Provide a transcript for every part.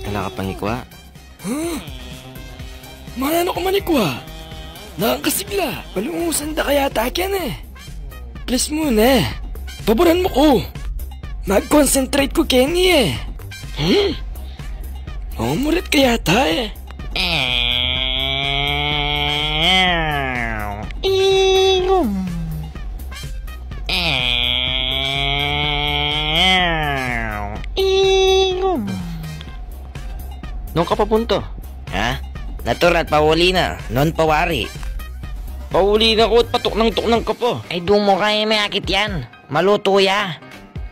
Wala ka pang ikwa? Huh? Manano ko manikwa? Nakakasigla. Balungusan da kaya takyan eh. Please muna. Paboran mo ko. Mag-concentrate ko Kenny eh. Umurit kaya ta eh. Noon ka papunto? Ha? Natural, pawuli na. Non pawari. Pauli na ko at patuknang-tuknang ka po. Ay, dumo kayo may akit yan. Maluto ya.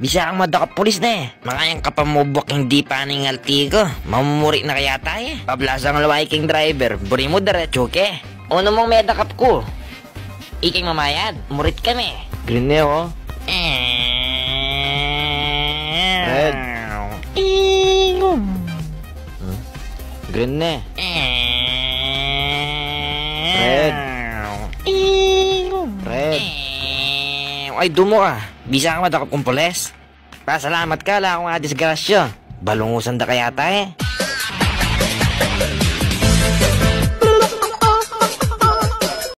Bisa kang madakap pulis na eh. Makayang kapamubok hindi pa ningalti ko. Mamumuri na kaya tayo. Pablasang laway king driver. Buri mo diretso ke. Ano mong may dakap ko? Iking mamayad. Murit kami. Green na ako. Red. Green na. Red. Red. Ay, dumo ka. Bisa ka madakap kong pulis. Pasalamat ka lang akong adisgrasya. Balungusan da kaya tayo.